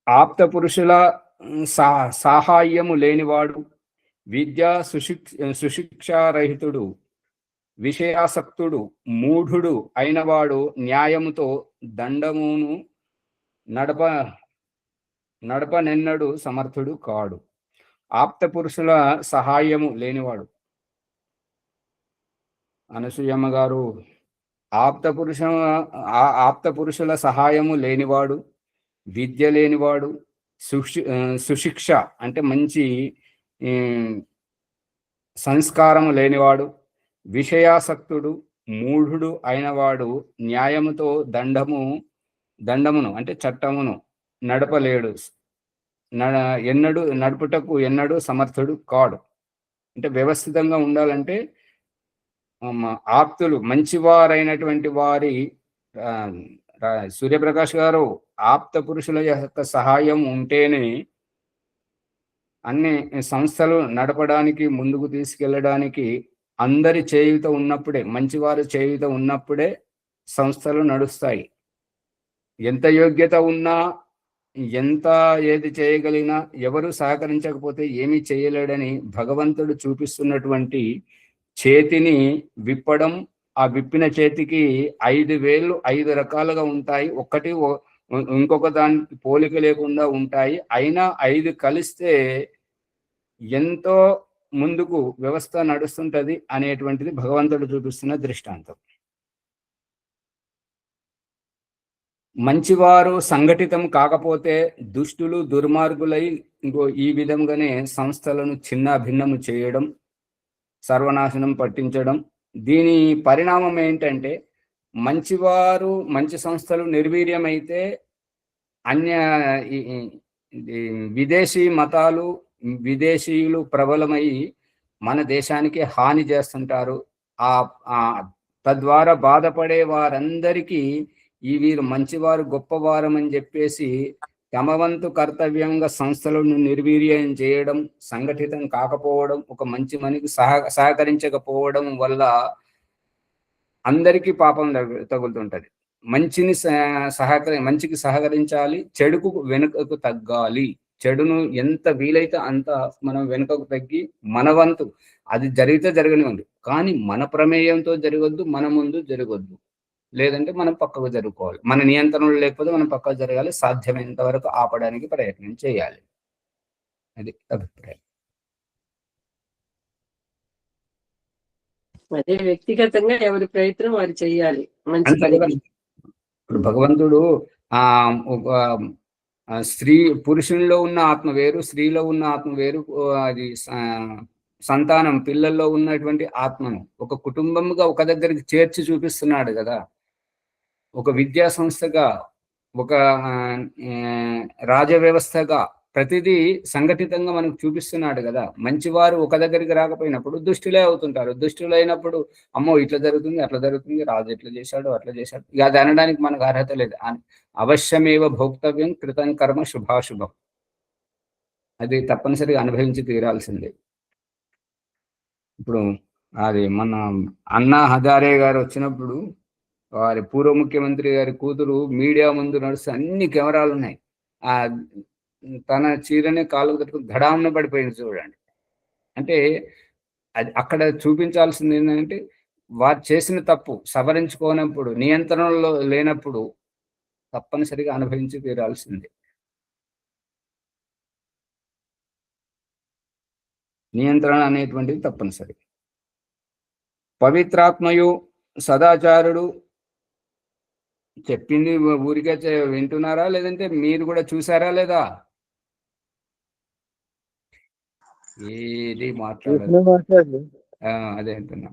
ఆప్త పురుషుల సాహాయ్యము లేనివాడు, విద్యా సుశిక్షారహితుడు, విషయాసక్తుడు, మూఢుడు అయినవాడు న్యాయముతో దండమును నడపనెన్నడు సమర్థుడు కాడు. ఆప్త పురుషుల సహాయము లేనివాడు. అనసూయమ్మ గారు, ఆప్త పురుషుల సహాయము లేనివాడు, విద్య లేనివాడు, సుశిక్ష అంటే మంచి సంస్కారము లేనివాడు, విషయాసక్తుడు, మూఢుడు అయినవాడు న్యాయముతో దండమును అంటే చట్టమును నడపలేడు, నడుపుటకు ఎన్నడూ సమర్థుడు కాడు. అంటే వ్యవస్థితంగా ఉండాలంటే ఆప్తులు మంచివారైనటువంటి వారి సూర్యప్రకాష్ గారు, ఆప్త పురుషుల యొక్క సహాయం ఉంటేనే అన్ని సంస్థలు నడపడానికి, ముందుకు తీసుకెళ్ళడానికి అందరి చేయుత ఉన్నప్పుడే, మంచివారి చేయుత ఉన్నప్పుడే సంస్థలు నడుస్తాయి. ఎంత యోగ్యత ఉన్నా, ఎంత ఏది చేయగలిగినా ఎవరు సహకరించకపోతే ఏమీ చేయలేడని భగవంతుడు చూపిస్తున్నటువంటి చేతిని విప్పడం, ఆ విప్పిన చేతికి 5 వేళ్ళు 5 రకాలుగా ఉంటాయి, ఒక్కటి ఇంకొక దానికి పోలిక లేకుండా ఉంటాయి. అయినా 5 కలిస్తే ఎంతో ముందుకు వ్యవస్థ నడుస్తుంటది అనేటువంటిది భగవంతుడు చూపిస్తున్న దృష్టాంతం. మంచివారు సంఘటితం కాకపోతే దుష్టులు దుర్మార్గులై ఈ విధంగానే సంస్థలను చిన్న భిన్నము చేయడం, సర్వనాశనం పట్టించడం. దీని పరిణామం ఏంటంటే మంచివారు, మంచి సంస్థలు నిర్వీర్యమైతే విదేశీ మతాలు, విదేశీయులు ప్రబలమై మన దేశానికి హాని చేస్తుంటారు. తద్వారా బాధపడే వారందరికీ వీరు మంచివారు, గొప్పవారం అని చెప్పేసి తమ వంతు కర్తవ్యంగా సంస్థలను నిర్వీర్యం చేయడం, సంఘటితం కాకపోవడం, ఒక మంచి మనికి సహకరించకపోవడం వల్ల అందరికీ పాపం తగులుతుంటది. మంచికి సహకరించాలి, చెడుకు వెనుకకు తగ్గాలి. చెడును ఎంత వీలైతే అంత మనం వెనుకకు తగ్గి మన వంతు అది జరిగితే జరగనివ్వండి, కానీ మన ప్రమేయంతో జరగొద్దు, మన ముందు జరగొద్దు. లేదంటే మనం పక్కకు జరుపుకోవాలి. మన నియంత్రణలు లేకపోతే మనం పక్కకు జరగాలి. సాధ్యమైనంత వరకు ఆపడానికి ప్రయత్నం చేయాలి. అది అభిప్రాయం. అదే వ్యక్తిగతంగా ఎవరి ప్రయత్నం వారు చేయాలి. మంచి ఇప్పుడు భగవంతుడు ఒక పురుషునిలో ఉన్న ఆత్మ వేరు, స్త్రీలో ఉన్న ఆత్మ వేరు. అది సంతానం, పిల్లల్లో ఉన్నటువంటి ఆత్మను ఒక కుటుంబంగా ఒక దగ్గరికి చేర్చి చూపిస్తున్నాడు కదా. ఒక విద్యా సంస్థగా, ఒక రాజవ్యవస్థగా ప్రతిదీ సంఘటితంగా మనకు చూపిస్తున్నాడు కదా. మంచివారు ఒక దగ్గరికి రాకపోయినప్పుడు దుష్టులే అవుతుంటారు. దుష్టులు అయినప్పుడు అమ్మో ఇట్లా జరుగుతుంది, అట్లా జరుగుతుంది, రాజు ఎట్లా చేశాడు, అట్లా చేశాడు, ఇక అది అనడానికి మనకు అర్హత లేదు. అవశ్యమేవ భోక్తవ్యం కృతం కర్మ శుభాశుభం. అది తప్పనిసరిగా అనుభవించి తీరాల్సిందే. ఇప్పుడు అది మన అన్నా హజారే గారు వచ్చినప్పుడు వారి పూర్వ ముఖ్యమంత్రి గారి కూతురు మీడియా ముందు నడుస్తూ అన్ని కెమెరాలు ఉన్నాయి, తన చీరనే కాళ్ళకు తట్టుకుని ధడామున పడిపోయింది చూడండి. అంటే అది అక్కడ చూపించాల్సింది ఏంటంటే వారు చేసిన తప్పు సవరించుకోనప్పుడు, నియంత్రణలో లేనప్పుడు తప్పనిసరిగా అనుభవించి తీరాల్సిందే. నియంత్రణ అనేటువంటిది తప్పనిసరి. పవిత్రాత్మయు సదాచారుడు చెప్పింది ఊరికే వింటున్నారా, లేదంటే మీరు కూడా చూసారా లేదా? ఏది మాట్లాడదు. అదే అంటున్నా.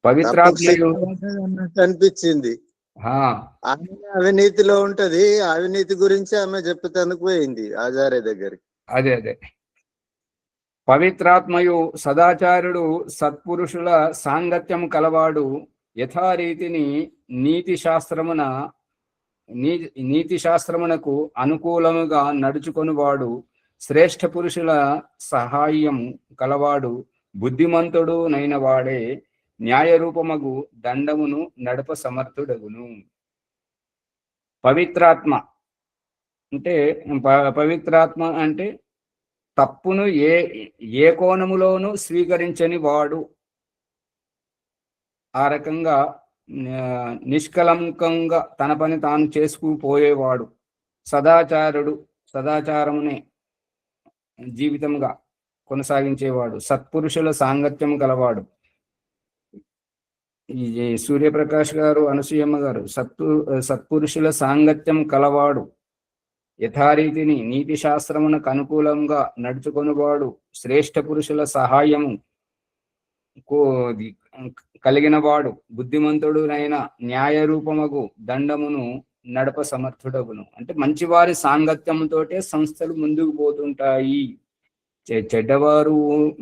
పవిత్రాత్మయు అనిపించింది. ఆమె అవినీతిలో ఉంటది, అవినీతి గురించి ఆమె చెప్పుతానికి పోయింది ఆచార్య దగ్గరికి. అదే పవిత్రాత్మయు సదాచారుడు సత్పురుషుల సాంగత్యం కలవాడు, యథారీతిని నీతి శాస్త్రమునకు అనుకూలముగా నడుచుకొనివాడు, శ్రేష్ఠ పురుషుల సహాయం కలవాడు, బుద్ధిమంతుడు నైన వాడే న్యాయరూపమగు దండమును నడప సమర్థుడగును. పవిత్రాత్మ అంటే పవిత్రాత్మ అంటే తప్పును ఏ కోణములోనూ స్వీకరించని వాడు, ఆ రకంగా నిష్కలంకంగా తన పని తాను చేసుకుపోయేవాడు, సదాచారమునే జీవితంగా కొనసాగించేవాడు, సత్పురుషుల సాంగత్యం గలవాడు. ఈ సూర్యప్రకాష్ గారు, అనసూయమ్మ గారు, సత్పురుషుల సాంగత్యం కలవాడు, యథారీతిని నీతి శాస్త్రమునకు అనుకూలంగా నడుచుకొనివాడు, శ్రేష్ఠ పురుషుల సహాయము కలిగినవాడు, బుద్ధిమంతుడునైన న్యాయ రూపమగు దండమును నడప సమర్థుడగును. అంటే మంచివారి సాంగత్యంతోటే సంస్థలు ముందుకు పోతుంటాయి. చెడ్డవారు,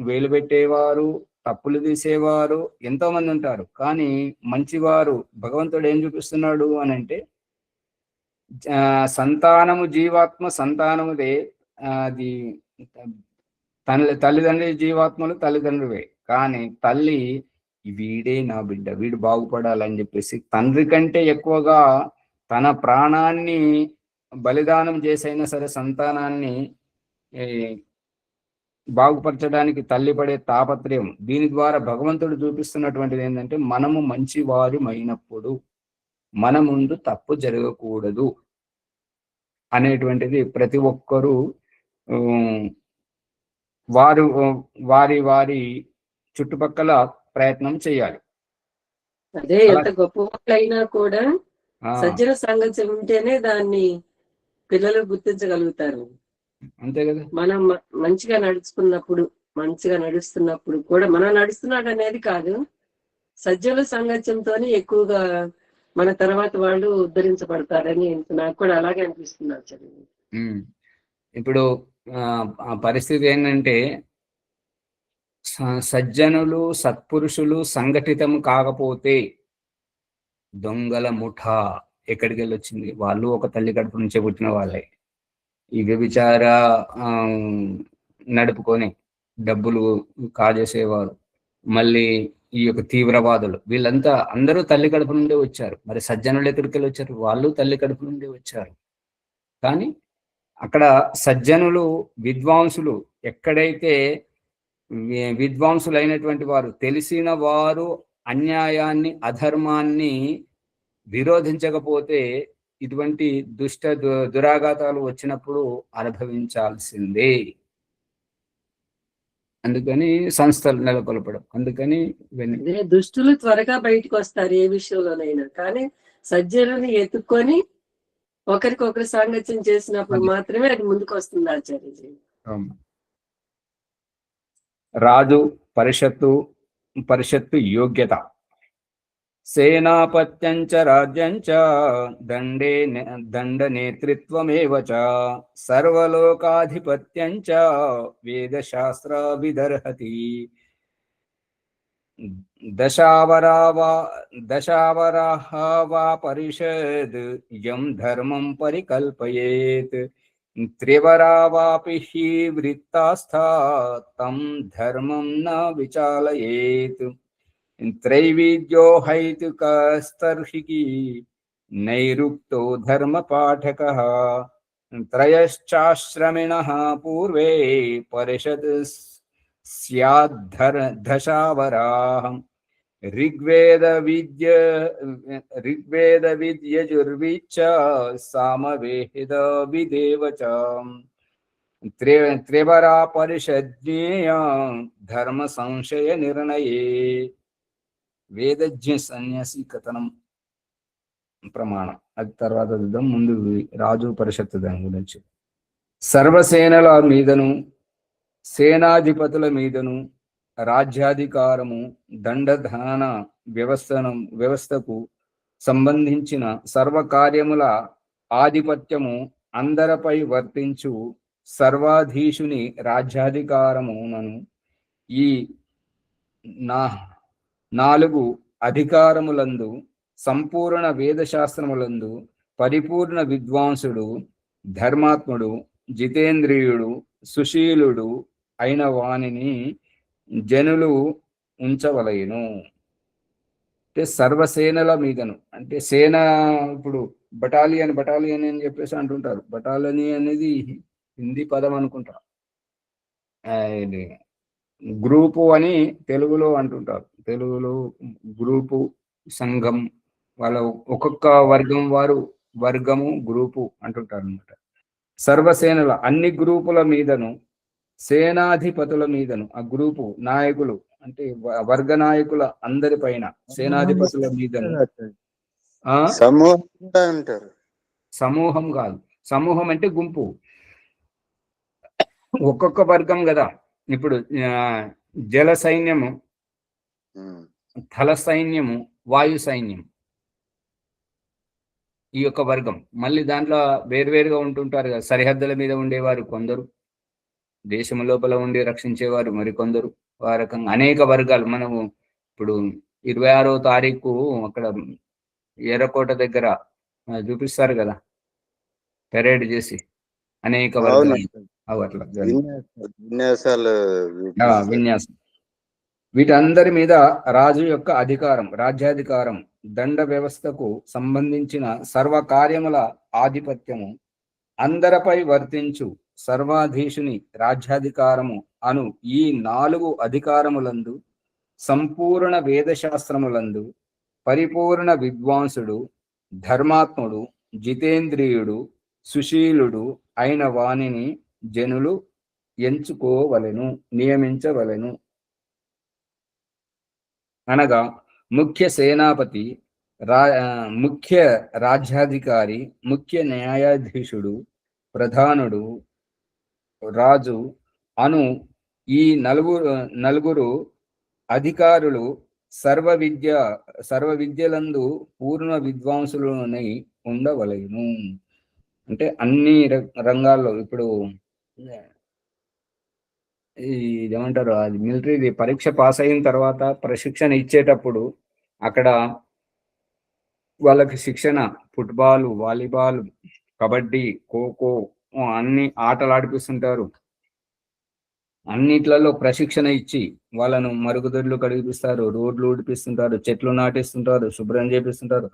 వేలు పెట్టేవారు, తప్పులు తీసేవారు ఎంతో మంది ఉంటారు. కానీ మంచివారు, భగవంతుడు ఏం చూపిస్తున్నాడు అని అంటే, సంతానము జీవాత్మ సంతానముదే, అది తల్లిదండ్రి జీవాత్మలు తల్లిదండ్రులే. కానీ తల్లి వీడే నా బిడ్డ, వీడు బాగుపడాలని చెప్పేసి తండ్రి కంటే ఎక్కువగా తన ప్రాణాన్ని బలిదానం చేసైనా సరే సంతానాన్ని బాగుపరచడానికి తల్లి పడే తాపత్రయం. దీని ద్వారా భగవంతుడు చూపిస్తున్నటువంటిది ఏంటంటే, మనము మంచి వారిమైనప్పుడు మన ముందు తప్పు జరగకూడదు అనేటువంటిది ప్రతి ఒక్కరూ వారి చుట్టుపక్కల ప్రయత్నం చేయాలి. అదే ఎంత గొప్ప వాళ్ళైనా కూడా సజ్జన సాంగత్యం ఉంటేనే దాన్ని పిల్లలు గుర్తించగలుగుతారు. అంతే కదా. మనం మంచిగా నడుస్తున్నప్పుడు కూడా మనం నడుస్తున్నాడు అనేది కాదు, సజ్జన సాంగత్యంతోనే ఎక్కువగా మన తర్వాత వాళ్ళు ఉద్ధరించబడతారని నాకు కూడా అలాగే అనిపిస్తున్నారు. ఇప్పుడు పరిస్థితి ఏంటంటే, సజ్జనులు సత్పురుషులు సంఘటితం కాకపోతే దొంగల ముఠా ఎక్కడికి వెళ్ళొచ్చింది? వాళ్ళు ఒక తల్లి కడుపు నుంచే పుట్టిన వాళ్ళే. ఈ వ్యభిచార నడుపుకొని డబ్బులు కాజేసేవారు, మళ్ళీ ఈ యొక్క తీవ్రవాదులు, వీళ్ళంతా అందరూ తల్లి కడుపు నుండే వచ్చారు. మరి సజ్జనులు ఎక్కడికి వెళ్ళి వచ్చారు? వాళ్ళు తల్లి కడుపు నుండే వచ్చారు. కానీ అక్కడ సజ్జనులు, విద్వాంసులు, ఎక్కడైతే విద్వాంసులైనటువంటి వారు, తెలిసిన వారు అన్యాయాన్ని, అధర్మాన్ని విరోధించకపోతే ఇటువంటి దురాఘాతాలు వచ్చినప్పుడు అనుభవించాల్సిందే. అందుకని సంస్థలు నెలకొల్పడం. అందుకని దుష్టులు త్వరగా బయటకు వస్తారు ఏ విషయంలోనైనా, కానీ సజ్జనుని ఎత్తుక్కొని ఒకరికొకరు సాంగత్యం చేసినప్పుడు మాత్రమే అది ముందుకు వస్తుంది. ఆచార్యజీ, రాజు పరిషత్తు యోగ్యత. సేనాపత్యంచ రాజ్యంచ దండ నేతృత్వమేవ చ సర్వలోకాధిపత్యంచ వేదశాస్త్ర విదర్హతి. దశావరాహ వా పరిషద్ యం ధర్మం పరికల్పయేత్ త్రివరా వాపి హి వృత్తాస్థా తం ధర్మం న విచాలయేత్. త్రైవిద్యో హైతుకస్తర్హికి నైరుక్తో ధర్మ పాఠకః. త్రయశ్చాశ్రమిణః పూర్వే పరిషద్ స్యాద్దశావరాః. ఋగ్వేద విద్యజుర్విచ్చ సామవేద విదేవ చ. త్రివరా పరిషజ్ఞేయ ధర్మ సంశయ నిర్ణయే. వేదజ్ఞ సన్యాసి కథనం ప్రమాణం. అది తర్వాత చూద్దాం. ముందు రాజు పరిషత్తు దాని గురించి. సర్వసేనల మీదను, సేనాధిపతుల మీదను రాజ్యాధికారము, దండధాన వ్యవస్థకు సంబంధించిన సర్వకార్యముల ఆధిపత్యము అందరిపై వర్తించు సర్వాధీశుని రాజ్యాధికారమునను ఈ 4 అధికారములందు సంపూర్ణ వేదశాస్త్రములందు పరిపూర్ణ విద్వాంసుడు, ధర్మాత్ముడు, జితేంద్రియుడు, సుశీలుడు అయిన వానిని జనులు ఉంచవలయును. అంటే సర్వసేనల మీదను, అంటే సేన, ఇప్పుడు బటాలియన్ బటాలియన్ అని చెప్పేసి అంటుంటారు. బటాలియన్ అనేది హిందీ పదం అనుకుంటా. ఇది గ్రూపు అని తెలుగులో అంటుంటారు. తెలుగులో గ్రూపు, సంఘం, వాళ్ళ ఒక్కొక్క వర్గం వారు వర్గము, గ్రూపు అంటుంటారు అనమాట. సర్వసేనల అన్ని గ్రూపుల మీదను, సేనాధిపతుల మీదను, ఆ గ్రూపు నాయకులు అంటే వర్గ నాయకుల అందరి పైన, సేనాధిపతుల మీదను. సమూహం కూడా అంటారు. సమూహం కాదు, సమూహం అంటే గుంపు. ఒక్కొక్క వర్గం కదా. ఇప్పుడు జల సైన్యము, థల సైన్యము, వాయు సైన్యం, ఈ యొక్క వర్గం. మళ్ళీ దాంట్లో వేరువేరుగా ఉంటుంటారు కదా. సరిహద్దుల మీద ఉండేవారు కొందరు, దేశం లోపల ఉండి రక్షించేవారు మరికొందరు. ఆ రకంగా అనేక వర్గాలు. మనము ఇప్పుడు 26వ తారీఖు అక్కడ ఎర్రకోట దగ్గర చూపిస్తారు కదా, పెరేడ్ చేసి అనేక వర్గాలు. అట్లా విన్యాసం. వీటందరి మీద రాజు యొక్క అధికారం, రాజ్యాధికారం, దండ వ్యవస్థకు సంబంధించిన సర్వకార్యముల ఆధిపత్యము, అందరిపై వర్తించు సర్వాధీశుని రాజ్యాధికారము అను ఈ 4 అధికారములందు సంపూర్ణ వేదశాస్త్రములందు పరిపూర్ణ విద్వాంసుడు, ధర్మాత్ముడు, జితేంద్రియుడు, సుశీలుడు అయిన వానిని జనులు ఎంచుకోవలెను, నియమించవలెను. అనగా ముఖ్య సేనాపతి, ముఖ్య రాజ్యాధికారి, ముఖ్య న్యాయాధీశుడు, ప్రధానుడు, రాజు అను ఈ నలుగురు అధికారులు సర్వ విద్యలందు పూర్ణ విద్వాంసులనై ఉండవలెను. అంటే అన్ని రంగాల్లో. ఇప్పుడు ఏమంటారు, అది మిలిటరీ పరీక్ష పాస్ అయిన తర్వాత ప్రశిక్షణ ఇచ్చేటప్పుడు అక్కడ వాళ్ళకి శిక్షణ ఫుట్బాల్, వాలీబాల్, కబడ్డీ, ఖోఖో అన్ని ఆటలు ఆడిపిస్తుంటారు. అన్నిట్లలో ప్రశిక్షణ ఇచ్చి వాళ్ళను మరుగుదొడ్లు కడిగిపిస్తారు, రోడ్లు ఊడిపిస్తుంటారు, చెట్లు నాటిస్తుంటారు, శుభ్రం చేపిస్తుంటారు.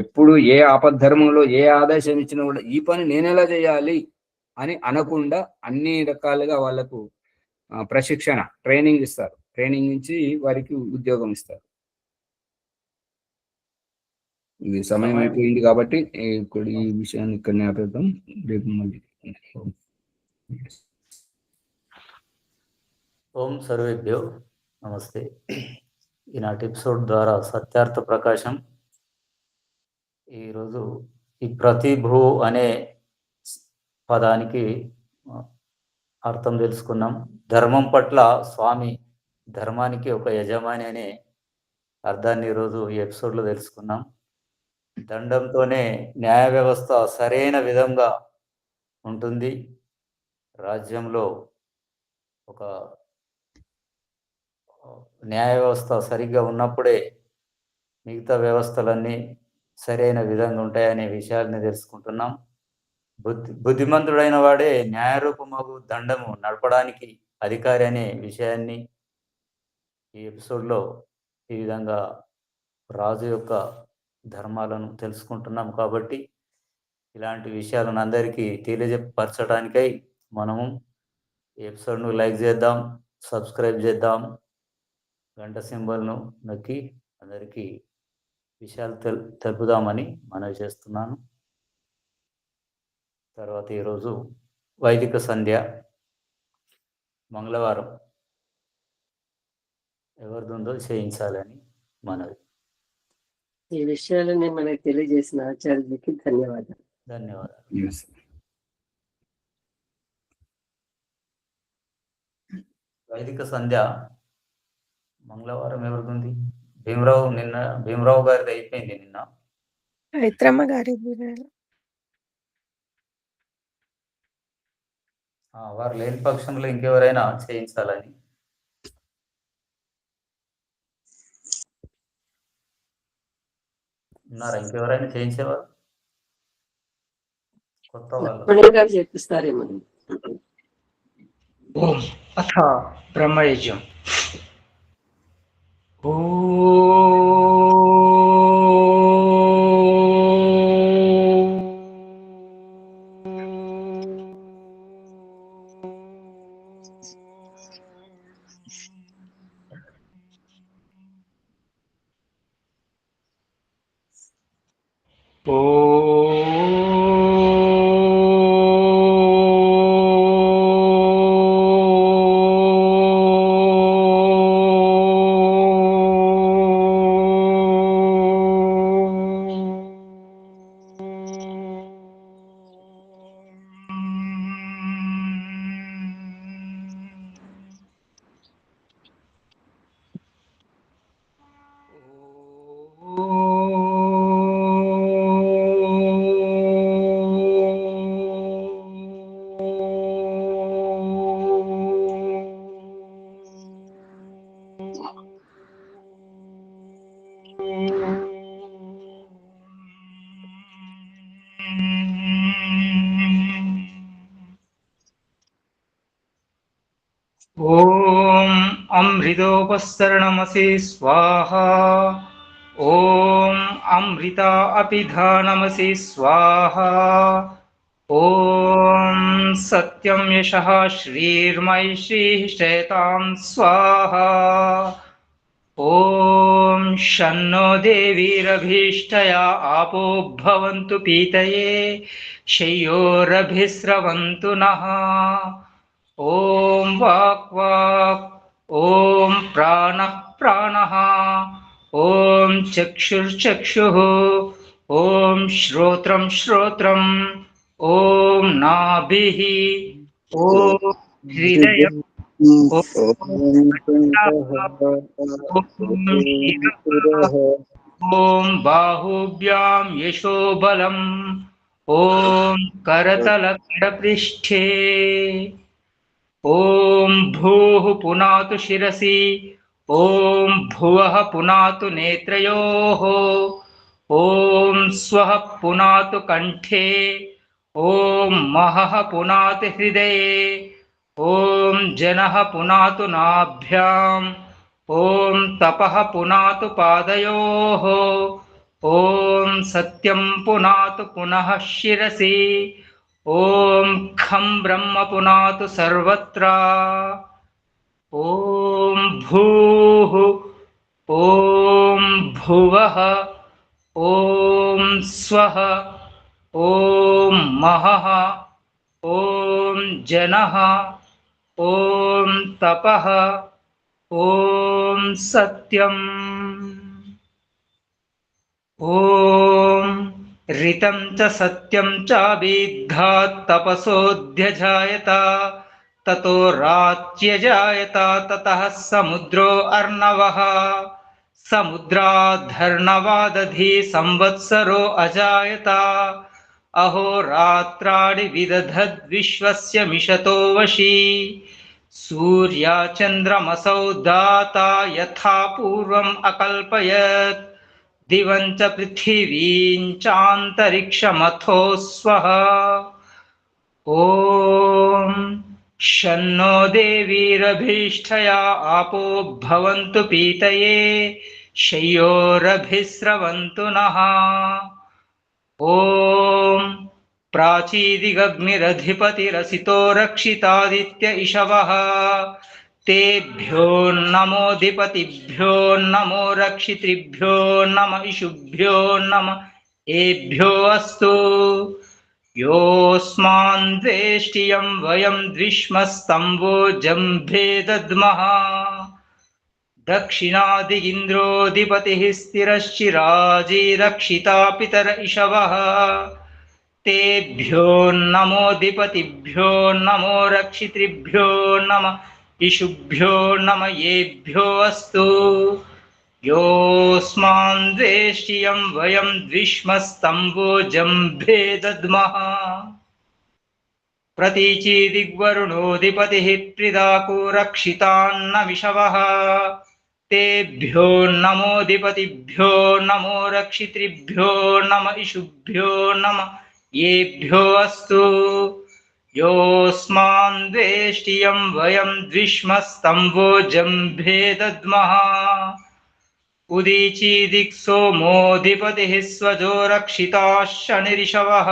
ఎప్పుడు ఏ ఆపద్ధర్మంలో ఏ ఆదేశం ఇచ్చినా కూడా ఈ పని నేనెలా చేయాలి అని అనకుండా అన్ని రకాలుగా వాళ్ళకు ప్రశిక్షణ, ట్రైనింగ్ ఇస్తారు. ట్రైనింగ్ ఇచ్చి వారికి ఉద్యోగం ఇస్తారు. ఇది సమయం అయిపోయింది కాబట్టి ఈ విషయాన్ని ఇక్కడ ఆపేద్దాం. రేపు మళ్ళీ. ఓం సర్వేభ్యో నమస్తే. ఈనాటి ఎపిసోడ్ ద్వారా సత్యార్థ ప్రకాశం. ఈరోజు ఈ ప్రతిభూ అనే పదానికి అర్థం తెలుసుకున్నాం. ధర్మం పట్ల స్వామి ధర్మానికి ఒక యజమాని అనే అర్థాన్ని ఈరోజు ఈ ఎపిసోడ్లో తెలుసుకున్నాం. దండంతోనే న్యాయ వ్యవస్థ సరైన విధంగా ఉంటుంది. రాజ్యంలో ఒక న్యాయ వ్యవస్థ సరిగ్గా ఉన్నప్పుడే మిగతా వ్యవస్థలన్నీ సరైన విధంగా ఉంటాయనే విషయాల్ని తెలుసుకుంటున్నాం. బుద్ధిమంతుడైన వాడే న్యాయరూపమగు దండము నడపడానికి అధికారి అనే విషయాన్ని ఈ ఎపిసోడ్లో ఈ విధంగా రాజు యొక్క ధర్మాలను తెలుసుకుంటున్నాం. కాబట్టి ఇలాంటి విషయాలను అందరికీ తెలియజెప్పరచడానికై మనము ఈ ఎపిసోడ్ను లైక్ చేద్దాం, సబ్స్క్రైబ్ చేద్దాం, గంట సింబల్ను నొక్కి అందరికీ విషయాలు తెలుపుదామని మనవి చేస్తున్నాను. తర్వాత ఈరోజు వైదిక సంధ్య మంగళవారం ఎవరిదుందో చేయించాలని మనవి. ఈ విషయాలని మనకు తెలియజేసిన ఆచార్యులకి ధన్యవాదాలు. ధన్యవాదాలు. వైదిక సంధ్య మంగళవారం ఎవరిది? భీమరావు గారిది అయిపోయింది నిన్న. పవిత్రమ్మ గారి వారు లేని పక్షంలో ఇంకెవరైనా చేయించాలని. ఉన్నారా ఇంకెవరైనా చేయించేవారు? కొత్త వాళ్ళు చెప్పిస్తారేమో. ఓం అథ బ్రహ్మయజ్ఞం. ఓ ॐ अमृतोपसरणमसि स्वाहा। ॐ अमृता अपिधानमसि स्वाहा। ॐ सत्यं यशः श्रीर्मयि श्रीः शयतां स्वाहा। ॐ शन्नो देवीरभीष्टया आपो भवन्तु पीतये शय्योरभिस्रवन्तु नः। ॐ वाक् वाक्, ॐ प्राणः प्राणः, ॐ चक्षुर्चक्षुः, ॐ श्रोत्रं श्रोत्रम्, ॐ नाभिः, ॐ हृदयम्, ॐ ॐ बाहुभ्यां यशोबलम्, ॐ करतलकरपृष्ठे, ॐ भूः पुनातु शिरसि, ॐ भुवः पुनातु नेत्रयोः, ॐ स्वः पुनातु कण्ठे, ॐ महः पुनातु हृदये, ॐ जनः पुनातु नाभ्याम्, ॐ तपः पुनातु पादयोः, ॐ सत्यं पुनातु पुनः शिरसि, ॐ खं ब्रह्म पुनातु सर्वत्र, ॐ भूः, ॐ भुवः, ॐ स्वः, ॐ महः, ॐ जनः, ॐ तपः, ॐ सत्यम्, ॐ ऋतं च सत्यं च विद्धात् तपसोऽध्यजायत, ततो राच्यजायत, ततः समुद्रो अर्णवः, समुद्राद्धर्णवादधि संवत्सरो अजायत, अहोरात्राणि विदधद्विश्वस्य मिषतो वशी, सूर्याचन्द्रमसौ दाता यथा पूर्वम् अकल्पयत्, दिवं च पृथिवीं चान्तरिक्षमथो स्वः। ॐ शन्नो देवीरभीष्टया आपो भवन्तु पीतये शय्योरभिस्रवन्तु नः। ॐ प्राचीदिगग्निरधिपतिरसितो रक्षितादित्य इषवः, तेभ्यो नमोऽधिपतिभ्यो नमो रक्षितृभ्यो नम इषुभ्यो नम एभ्यो अस्तु। योऽस्मान् द्वेष्टियं वयं द्विष्मस्तम्भो जम्भे दद्मः, दक्षिणादिगिन्द्रोऽधिपतिः स्थिरश्चिराजिरक्षिता पितर इषवः, तेभ्यो नमोऽधिपतिभ्यो नमो रक्षितृभ्यो नम इषुभ्यो नम येभ्यो अस्तु। योऽस्मान् द्वेष्टियं वयं द्विष्मस्तम्भो जम्भे दद्मः, प्रतीचीदिग्वरुणोऽधिपतिः प्रिदाको रक्षितान्न विषवः, तेभ्यो नमोऽधिपतिभ्यो नमो रक्षितृभ्यो नम इषुभ्यो नम येभ्यो अस्तु। योऽस्मान् द्वेष्टियं वयं द्विष्मस्तम्भो जम्भे दद्मः, उदीचीदिक्सोमोऽधिपतिः स्वजो रक्षिताः शनिरिषवः,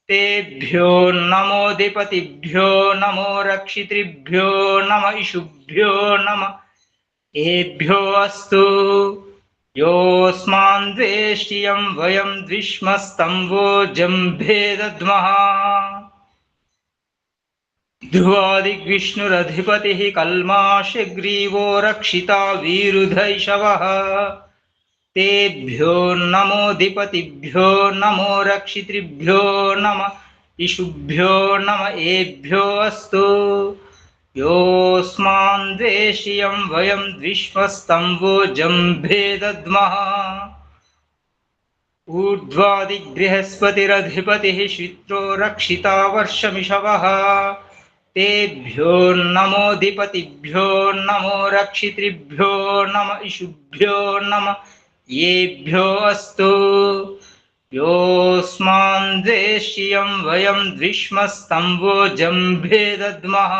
तेभ्यो नमोऽधिपतिभ्यो नमो रक्षितृभ्यो नम इषुभ्यो नम एभ्यो अस्तु। योऽस्मान् द्वेष्टियं वयं द्विष्मस्तं जम्भे दद्मः ध्रुवादिग्विष्णुरधिपतिः कल्माशग्रीवो रक्षिता वीरुधैषवः तेभ्यो नमोऽधिपतिभ्यो नमो रक्षितृभ्यो नम इषुभ्यो नम एभ्यो अस्तु योऽस्मान् द्वेष्टियं वयं द्विष्मस्तं जम्भे दद्मः ऊर्ध्वादिबृहस्पतिरधिपतिः श्वित्रो रक्षिता वर्षमिषवः तेभ्यो नमोऽधिपतिभ्यो नमो रक्षितृभ्यो नम इषुभ्यो नम येभ्यो अस्तु योऽस्मान् द्वेष्टियं वयं द्विष्मस्तं जम्भे दद्मः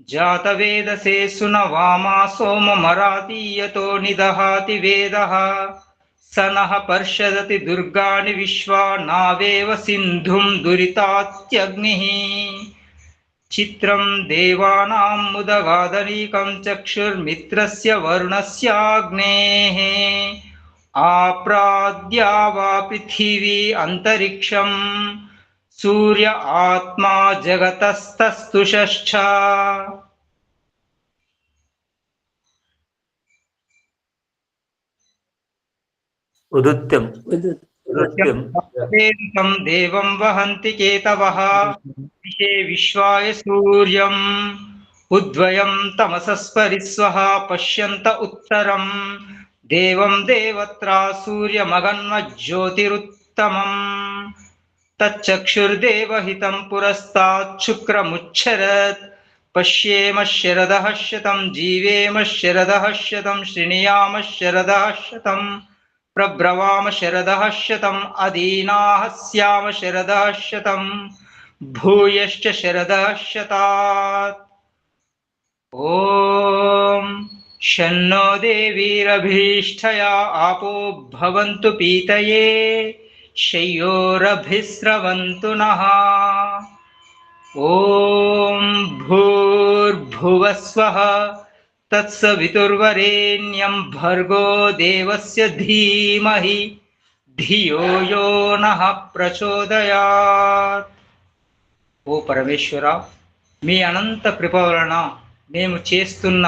जातवेदसे सुनवामा सोममरातीयतो निदहाति वेदः स नः पर्षदति दुर्गाणि विश्वा नावेव सिन्धुं दुरितात्यग्निः चित्रं देवानां मुदगादनीकं चक्षुर्मित्रस्य वरुणस्याग्नेः आप्राद्या वा पृथिवी अन्तरिक्षं सूर्य आत्मा जगतस्तस्तुषश्च उदुत्यम तं देवं वहन्ति केतवः दिशे विश्वाय सूर्यम् उद्वयं तमसस्परिस्वः पश्यन्त उत्तरं देवं देवत्रा सूर्यमगन्मज्योतिरुत्तमम् तच्चक्षुर्देवहितं पुरस्तात् शुक्रमुच्छरत् पश्येम शरदः शतं जीवेम शरदः शतं शृणुयाम शरदः शतं प्रब्रवाम शरदः शतम् अदीनाः स्याम शरदः शतं भूयश्च शरदः शतात् ॐ शन्नो देवीरभीष्टया आपो भवन्तु पीतये शय्योरभिस्रवन्तु नः ॐ भूर्भुवस्वः तत्सवितुर्वरेण्यं भर्गो देवस्य धीमहि धियो यो नः ప్రచోదయాత్. ఓ పరమేశ్వర, మీ అనంత కృప వలన మేము చేస్తున్న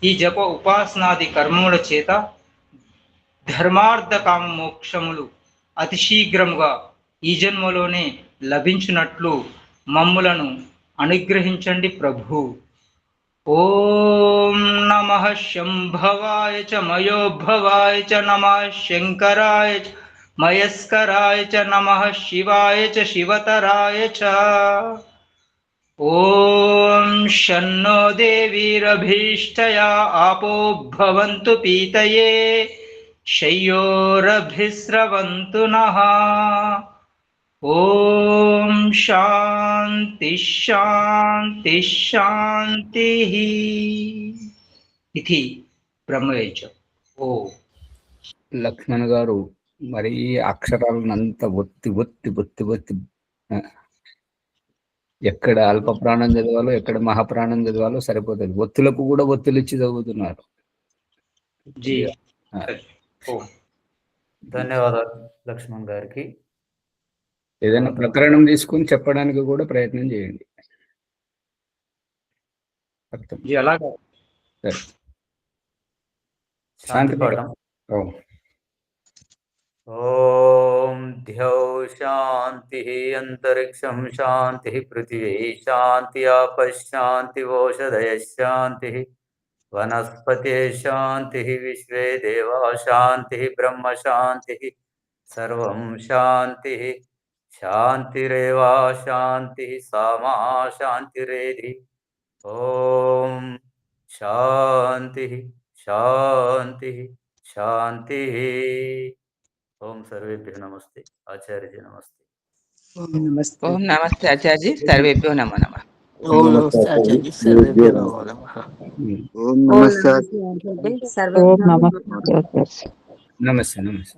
ఈ జప ఉపాసనాది కర్మముల చేత ధర్మార్థ కామ మోక్షములు అతి శీఘ్రముగా ఈ జన్మలోనే లభించినట్లు మమ్ములను అనుగ్రహించండి ప్రభు. ఓం నమః శంభవాయ చ మయోభవాయ చ నమః శంకరాయ చ మయస్కరాయ చ నమః శివాయ చ శివతరాయ చ. ఓం శన్నో దేవీరభీష్టయా ఆపో భవంతు పీతయే శయ్యోరభిస్రవంతు నః. ఓం శాంతి శాంతి శాంతి. ఇది బ్రహ్మవేద్యం. ఓ లక్ష్మణ్ గారు, మరి ఈ అక్షరాలను అంత ఒత్తి ఒత్తి ఒత్తి ఒత్తి ఎక్కడ అల్ప ప్రాణం చదవాలో ఎక్కడ మహాప్రాణం చదవాలో సరిపోతుంది. ఒత్తులకు కూడా ఒత్తులు ఇచ్చి చదువుతున్నారు. జీ ధన్యవాదాలు లక్ష్మణ్ గారికి. ఏదైనా ప్రకరణం తీసుకుని చెప్పడానికి కూడా ప్రయత్నం చేయండి. అలాగా శాంతి పాఠం. ఓం ధ్యౌ శాంతి అంతరిక్షం శాంతి పృథివీ శాంతి ఆపశాంతి ఓషధయ శాంతి వనస్పతే శాంతి విశ్వే దేవా శాంతి బ్రహ్మ శాంతి సర్వం శాంతి శాంతిరేవా శాంతి సామా శాంతిరేధి. ఓం శాంతి శాంతి శాంతి. ఓం సర్వేభ్యో నమస్తే. ఆచార్యజీ నమస్తే. ఓం నమస్తే ఆచార్య, సర్వేభ్యో నమో నమః. ఓం నమస్తే ఆచార్య, సర్వేభ్యో నమో నమః. ఓం నమస్తే నమస్తే నమస్తే.